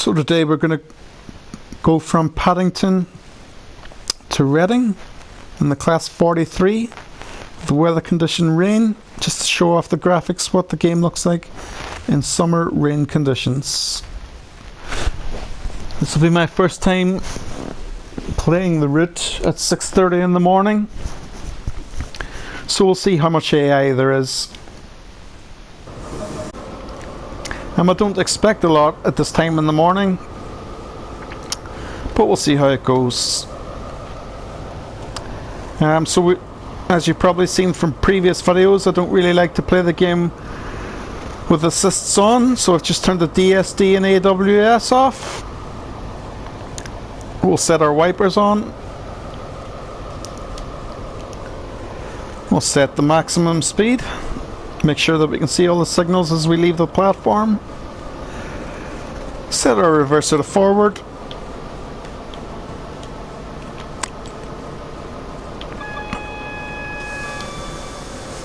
So today we're going to go from Paddington to Reading in the class 43. The weather condition rain, just to show off the graphics what the game looks like in summer rain conditions. This will be my first time playing the route at 6:30 in the morning, so we'll see how much AI there is. I don't expect a lot at this time in the morning, but we'll see how it goes. As you've probably seen from previous videos, I don't really like to play the game with assists on, so I've just turned the DSD and AWS off. We'll set our wipers on. We'll set the maximum speed. Make sure that we can see all the signals as we leave the platform. Set our reverser to forward.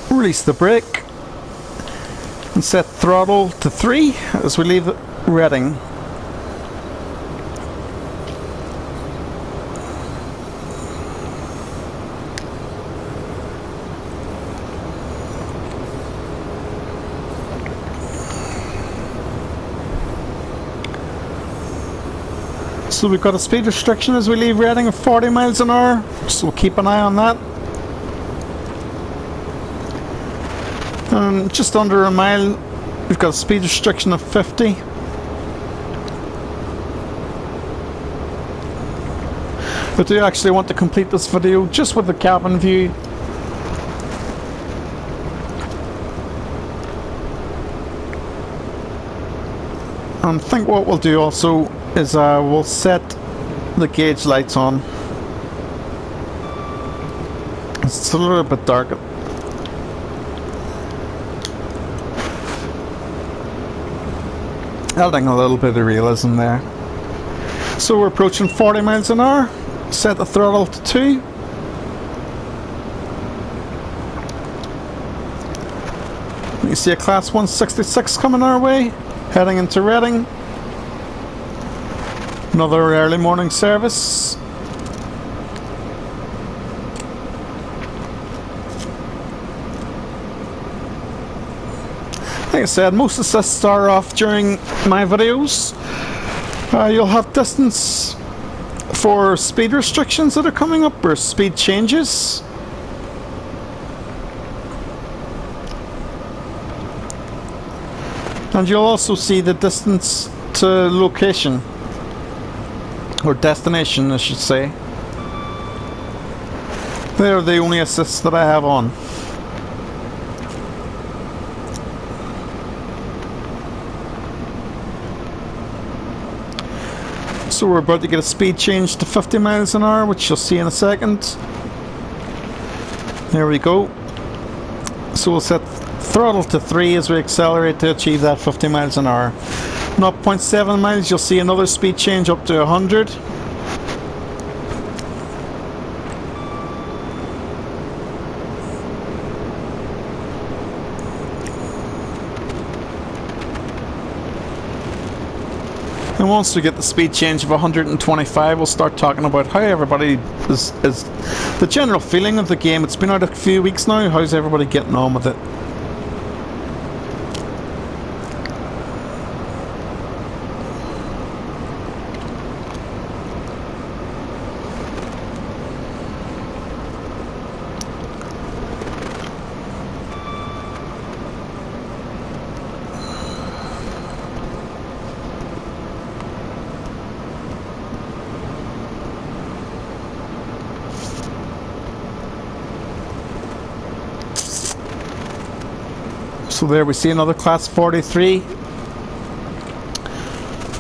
Release the brake. And set throttle to 3 as we leave Reading. So we've got a speed restriction as we leave Reading of 40 miles an hour, so we'll keep an eye on that. And just under a mile, we've got a speed restriction of 50. I do actually want to complete this video just with the cabin view. And I think what we'll do also is we'll set the gauge lights on. It's a little bit dark. Adding a little bit of realism there. So we're approaching 40 miles an hour. Set the throttle to 2. You see a class 166 coming our way, heading into Reading. Another early morning service. Like I said, most assists are off during my videos. You'll have distance for speed restrictions that are coming up, or speed changes. And you'll also see the distance to location. Or destination, I should say. They're the only assists that I have on. So we're about to get a speed change to 50 miles an hour, which you'll see in a second. There we go. So we'll set throttle to 3 as we accelerate to achieve that 50 miles an hour. 0.7 miles, you'll see another speed change up to 100. And once we get the speed change of 125, we'll start talking about how everybody is the general feeling of the game. It's been out a few weeks now. How's everybody getting on with it? So there we see another class 43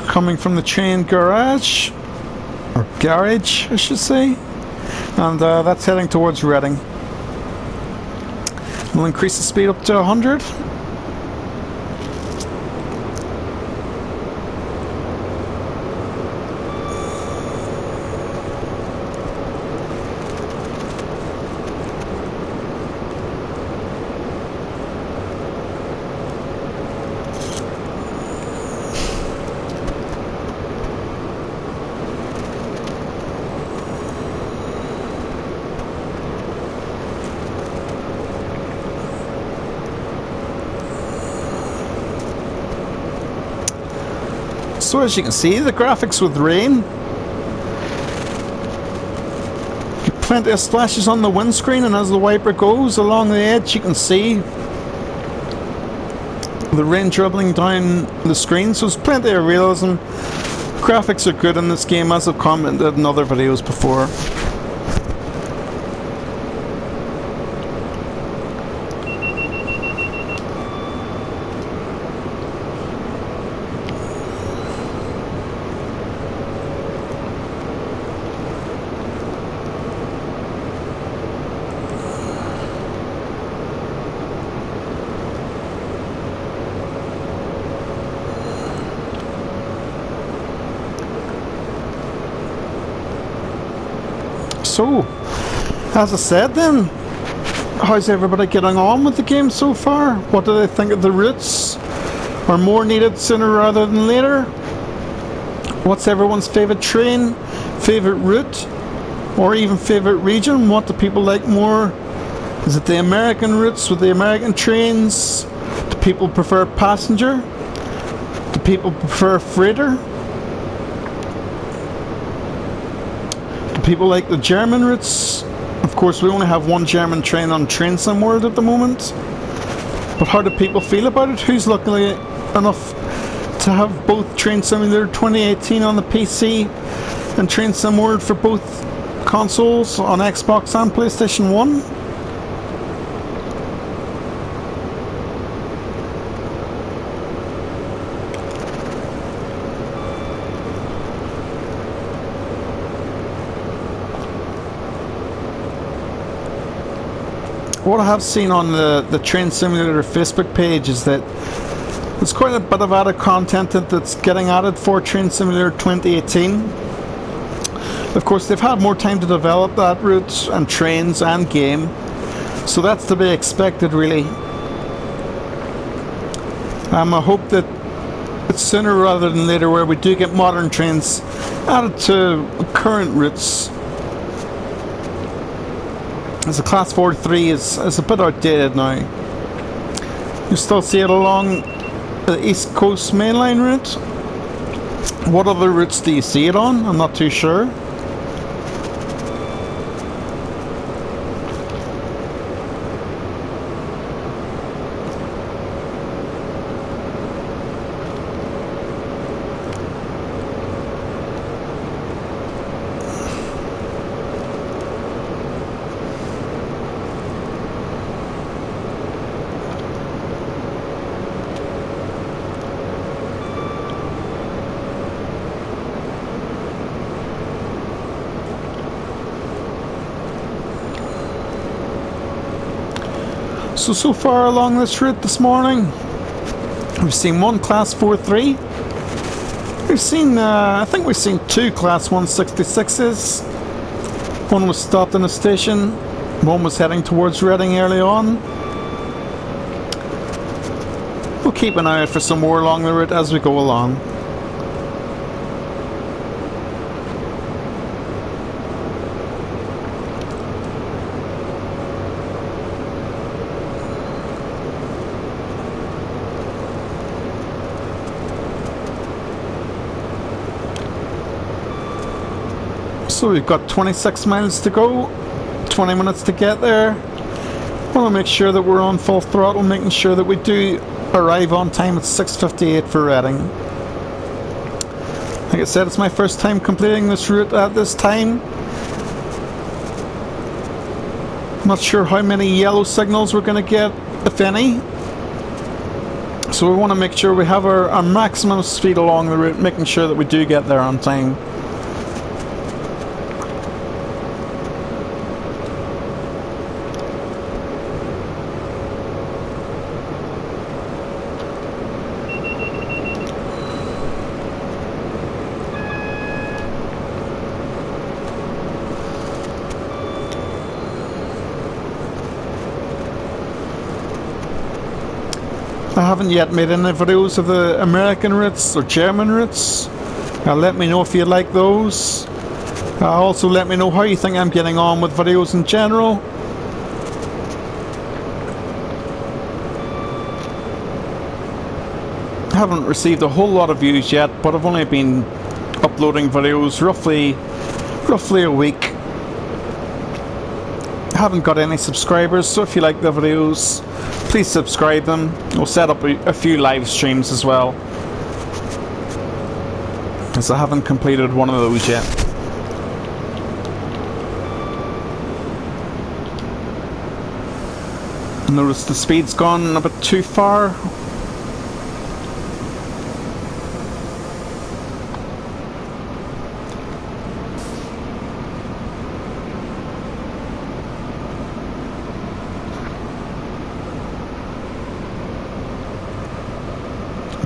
coming from the train garage, or garage I should say, and that's heading towards Reading. We'll increase the speed up to 100. So as you can see, the graphics with rain. Plenty of splashes on the windscreen, and as the wiper goes along the edge you can see the rain dribbling down the screen, so there's plenty of realism. Graphics are good in this game, as I've commented in other videos before. So, as I said then, how's everybody getting on with the game so far? What do they think of the routes? Are more needed sooner rather than later? What's everyone's favourite train, favourite route, or even favourite region? What do people like more? Is it the American routes with the American trains? Do people prefer passenger? Do people prefer freighter? People like the German routes. Of course, we only have one German train on Train Sim World at the moment. But how do people feel about it? Who's lucky enough to have both Train Simulator 2018 on the PC and Train Sim World for both consoles on Xbox and PlayStation 1? What I have seen on the Train Simulator Facebook page is that there's quite a bit of added content that's getting added for Train Simulator 2018. Of course, they've had more time to develop that route and trains and game, so that's to be expected really. I hope that it's sooner rather than later where we do get modern trains added to current routes. As the Class 43 is a bit outdated now. You still see it along the East Coast mainline route. What other routes do you see it on? I'm not too sure. So far along this route this morning, we've seen one Class 4-3. We've seen, I think we've seen two Class 166s. One was stopped in a station, one was heading towards Reading early on. We'll keep an eye out for some more along the route as we go along. So we've got 26 miles to go, 20 minutes to get there. Want to make sure that we're on full throttle, making sure that we do arrive on time at 6:58 for Reading. Like I said, it's my first time completing this route at this time. Not sure how many yellow signals we're going to get, if any. So we want to make sure we have our maximum speed along the route, making sure that we do get there on time. I haven't yet made any videos of the American routes or German routes. Let me know if you like those. Also let me know how you think I'm getting on with videos in general. Haven't received a whole lot of views yet, but I've only been uploading videos roughly a week. Haven't got any subscribers, so if you like the videos, please subscribe them. We'll set up a few live streams as well, as I haven't completed one of those yet. Notice the speed's gone a bit too far.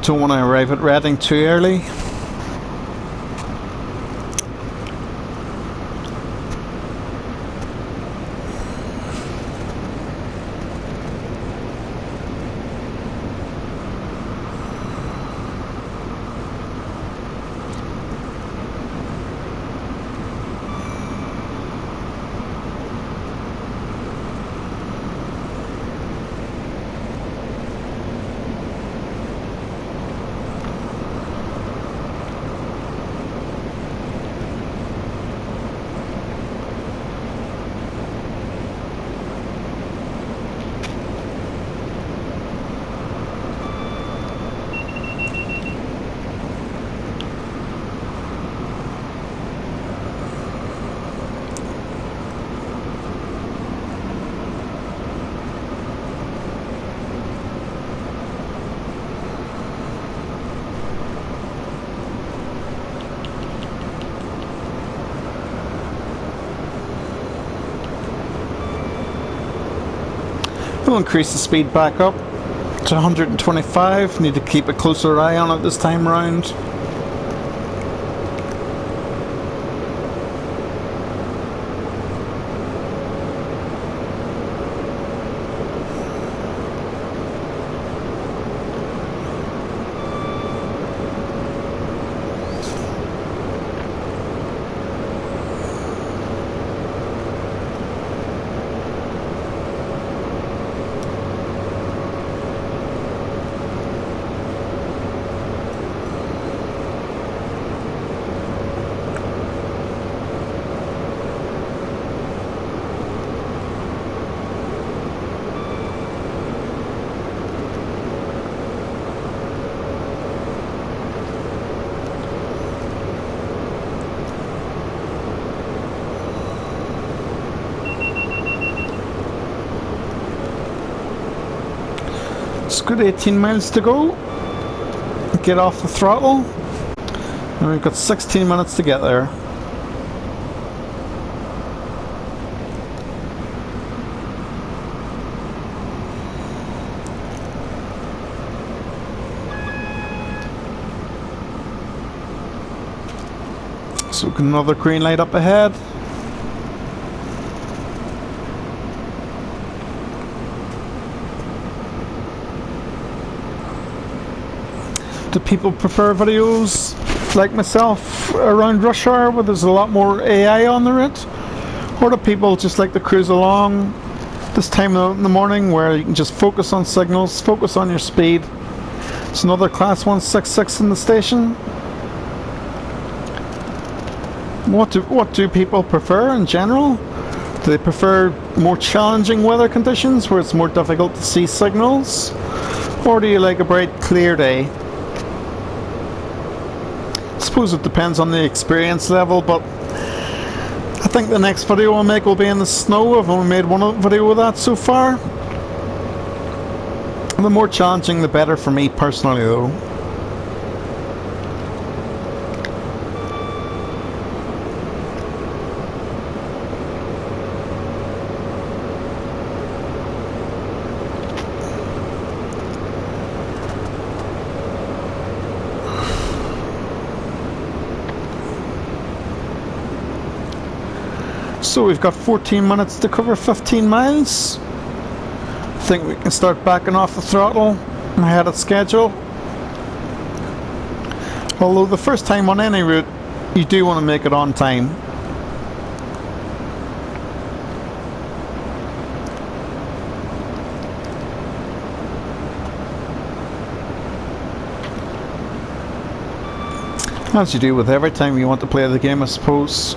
Don't want to arrive at Reading too early. We'll increase the speed back up to 125. Need to keep a closer eye on it this time around. It's good 18 miles to go. Get off the throttle. And we've got 16 minutes to get there. So another green light up ahead. Do people prefer videos like myself around rush hour where there's a lot more AI on the route? Or do people just like to cruise along this time in the morning where you can just focus on signals, focus on your speed? It's another class 166 in the station. What do people prefer in general? Do they prefer more challenging weather conditions where it's more difficult to see signals? Or do you like a bright clear day? I suppose it depends on the experience level, but I think the next video I'll make will be in the snow. I've only made one video of that so far. The more challenging the better for me personally though. So we've got 14 minutes to cover 15 miles. I think we can start backing off the throttle ahead of schedule. Although the first time on any route, you do want to make it on time. As you do with every time you want to play the game, I suppose.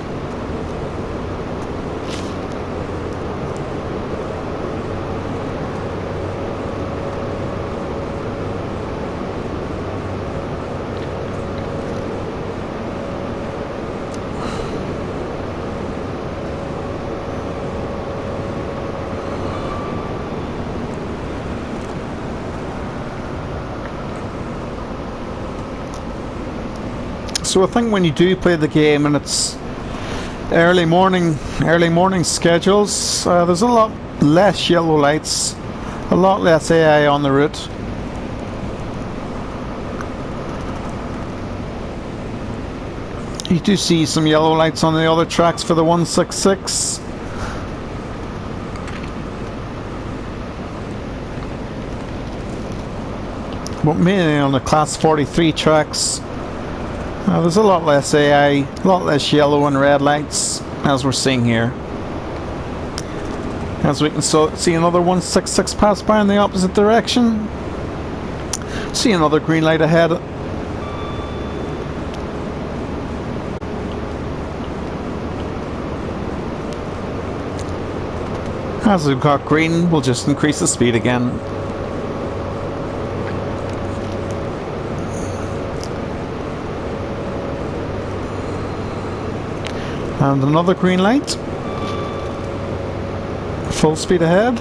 So I think when you do play the game and it's early morning schedules, there's a lot less yellow lights, a lot less AI on the route. You do see some yellow lights on the other tracks for the 166. But mainly on the Class 43 tracks, there's a lot less AI, a lot less yellow and red lights, as we're seeing here. As we can see another 166 pass by in the opposite direction. See another green light ahead. As we've got green, we'll just increase the speed again. And another green light. Full speed ahead.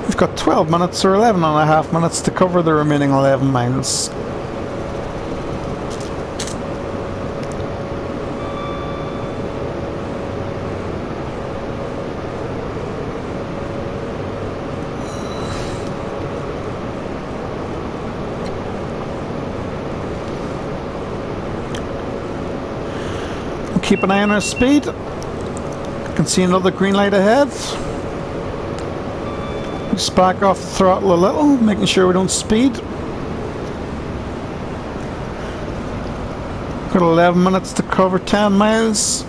We've got 12 minutes or 11 and a half minutes to cover the remaining 11 miles. Keep an eye on our speed. You can see another green light ahead. Just back off the throttle a little, making sure we don't speed. Got 11 minutes to cover 10 miles.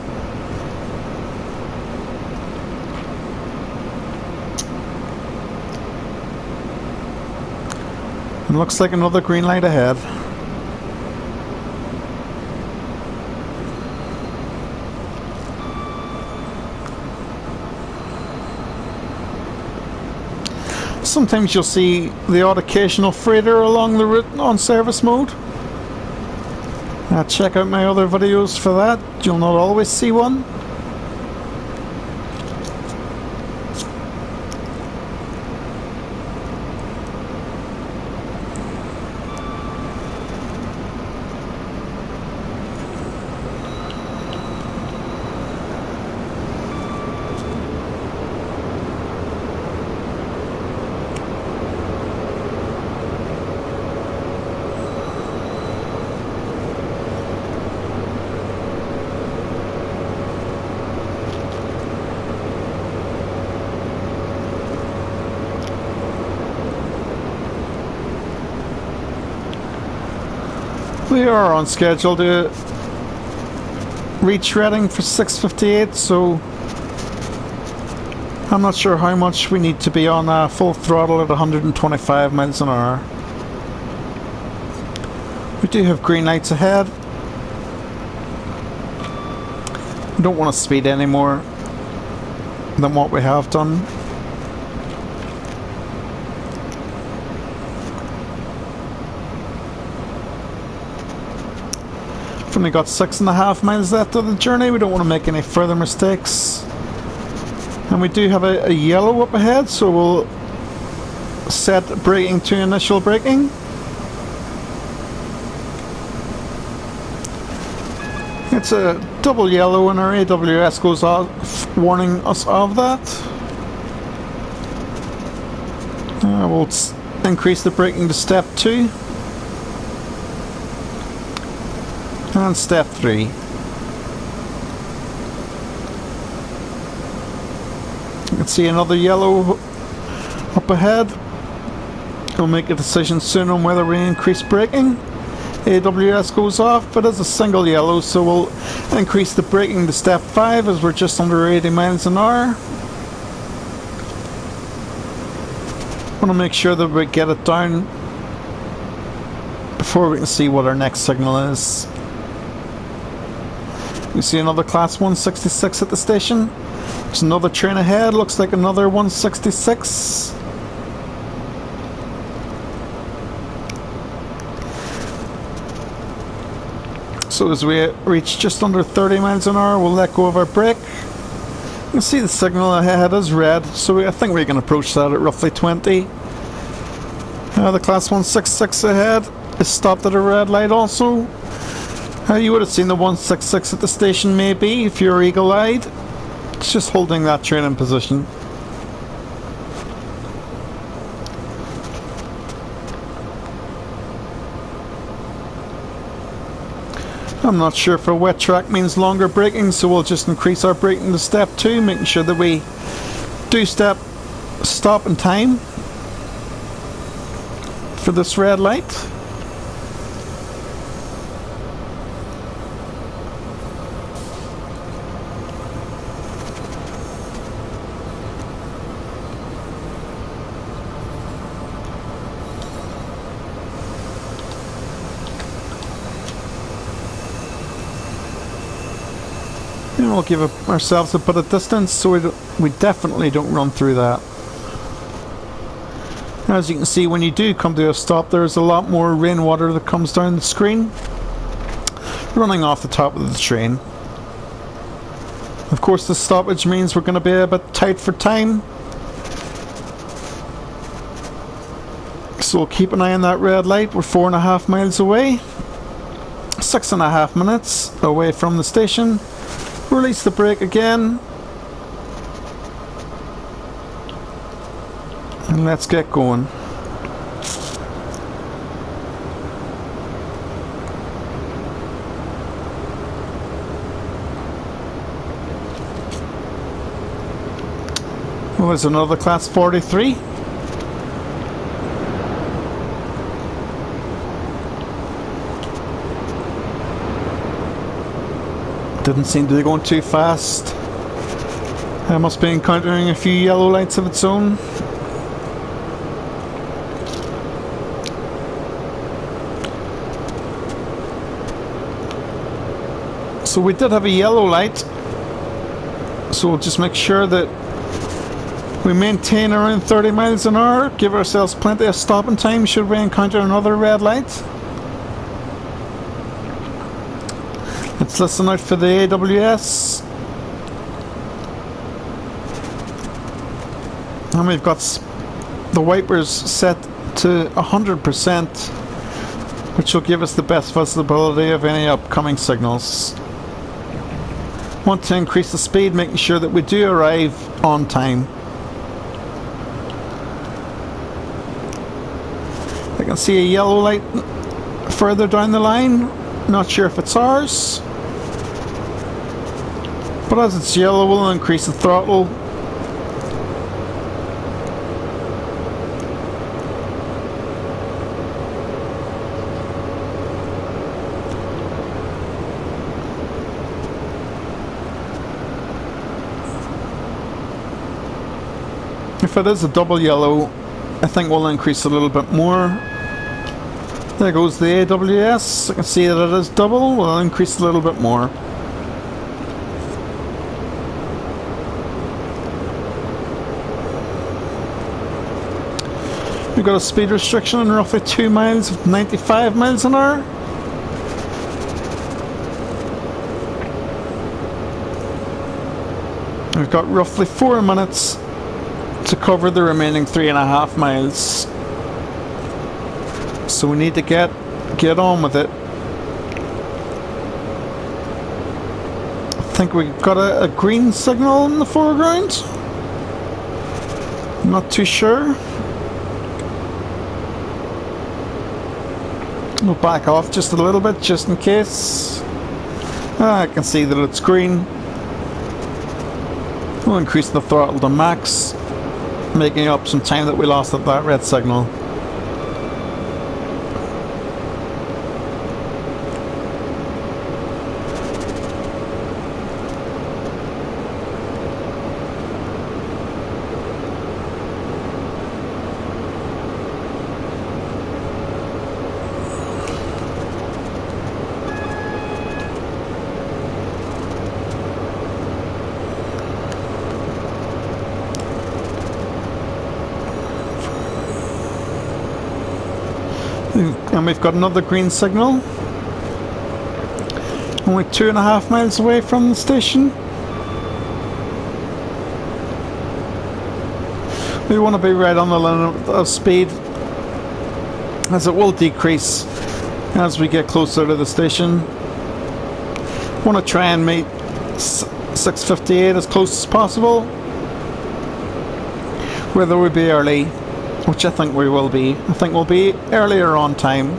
And looks like another green light ahead. Sometimes you'll see the odd occasional freighter along the route on service mode. Check out my other videos for that. You'll not always see one. We are on schedule to reach Reading for 6:58, so I'm not sure how much we need to be on full throttle at 125 miles an hour. We do have green lights ahead. We don't want to speed any more than what we have done. We've only got 6.5 miles left of the journey. We don't want to make any further mistakes. And we do have a yellow up ahead, so we'll set braking to initial braking. It's a double yellow and our AWS goes off warning us of that. We'll increase the braking to step 2. And step 3. You can see another yellow up ahead. We'll make a decision soon on whether we increase braking. AWS goes off, but as a single yellow, so we'll increase the braking to step 5 as we're just under 80 miles an hour. Want to make sure that we get it down before we can see what our next signal is. We see another class 166 at the station. There's another train ahead, looks like another 166. So as we reach just under 30 miles an hour, we'll let go of our brake. You can see the signal ahead is red, so I think we can approach that at roughly 20. The class 166 ahead is stopped at a red light also. You would have seen the 166 at the station maybe if you're eagle-eyed. It's just holding that train in position. I'm not sure if a wet track means longer braking, so we'll just increase our braking to step 2, making sure that we do stop in time for this red light. And we'll give ourselves a bit of distance so we definitely don't run through that. As you can see, when you do come to a stop, there's a lot more rainwater that comes down the screen, running off the top of the train. Of course, the stoppage means we're going to be a bit tight for time, so we'll keep an eye on that red light. We're 4.5 miles away, 6.5 minutes away from the station. Release the brake again, and let's get going. Well, there's another class 43. Didn't seem to be going too fast. I must be encountering a few yellow lights of its own. So we did have a yellow light, so we'll just make sure that we maintain around 30 miles an hour, give ourselves plenty of stopping time should we encounter another red light. Let's listen out for the AWS. And we've got the wipers set to 100%, which will give us the best visibility of any upcoming signals. Want to increase the speed, making sure that we do arrive on time. I can see a yellow light further down the line. Not sure if it's ours, but as it's yellow, we'll increase the throttle. If it is a double yellow, I think we'll increase a little bit more. There goes the AWS. I can see that it is double. We'll increase a little bit more. We've got a speed restriction in roughly 2 miles of 95 miles an hour. We've got roughly 4 minutes to cover the remaining 3.5 miles. So we need to get on with it. I think we've got a green signal in the foreground. I'm not too sure. We'll back off just a little bit, just in case. I can see that it's green. We'll increase the throttle to max, making up some time that we lost at that red signal. And we've got another green signal. Only 2.5 miles away from the station. We want to be right on the limit of speed, as it will decrease as we get closer to the station. Want to try and meet 6:58 as close as possible. Whether we be early, which I think we will be. I think we'll be earlier on time.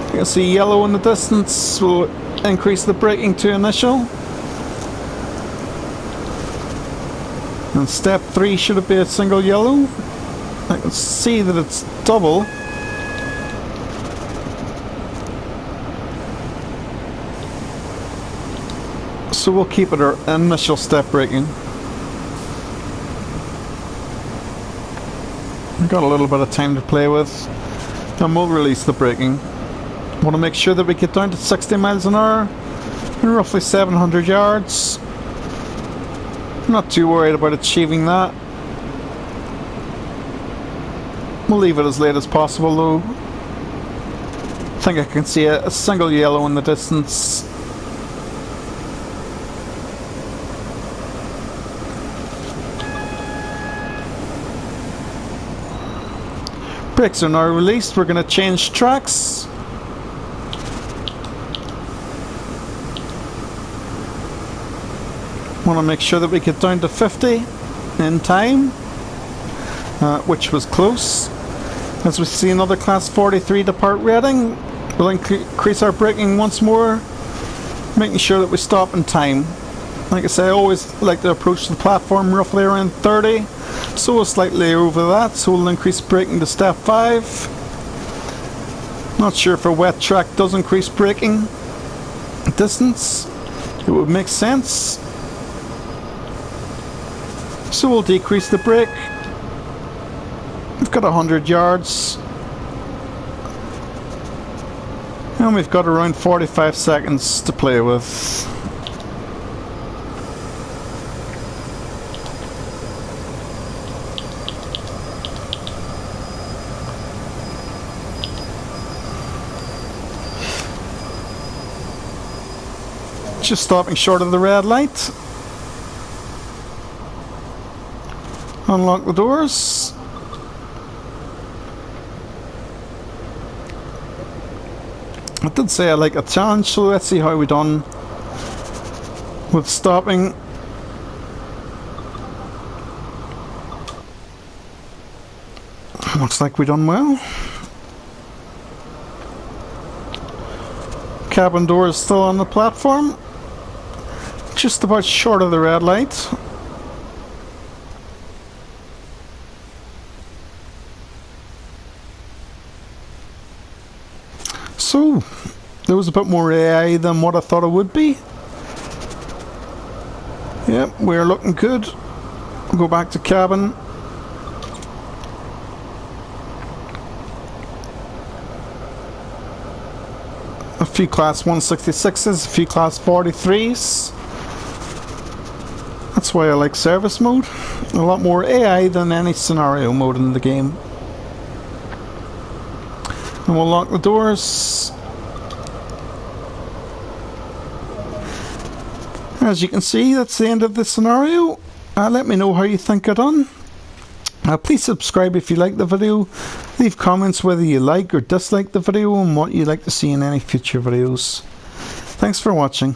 You can see yellow in the distance. We'll increase the braking to initial. And step 3 should it be a single yellow. I can see that it's double. So we'll keep it our initial step braking. We've got a little bit of time to play with, and we'll release the braking. Want to make sure that we get down to 60 miles an hour and roughly 700 yards. I'm not too worried about achieving that. We'll leave it as late as possible though. I think I can see a single yellow in the distance. Brakes are now released. We're going to change tracks. Want to make sure that we get down to 50 in time, which was close. As we see another Class 43 depart Reading, we'll increase our braking once more, making sure that we stop in time. Like I say, I always like to approach the platform roughly around 30. So we're slightly over that, so we'll increase braking to step 5. Not sure if a wet track does increase braking distance. It would make sense. So we'll decrease the brake. We've got 100 yards. And we've got around 45 seconds to play with. Just stopping short of the red light. Unlock the doors. I did say I like a challenge, so let's see how we done with stopping. Looks like we done well. Cabin door is still on the platform. Just about short of the red light. So, there was a bit more AI than what I thought it would be. Yep, we're looking good. We'll go back to cabin. A few Class 166s, a few Class 43s. That's why I like service mode. A lot more AI than any scenario mode in the game. And we'll lock the doors. As you can see, that's the end of the scenario. Let me know how you think I done. Please subscribe if you like the video. Leave comments whether you like or dislike the video and what you'd like to see in any future videos. Thanks for watching.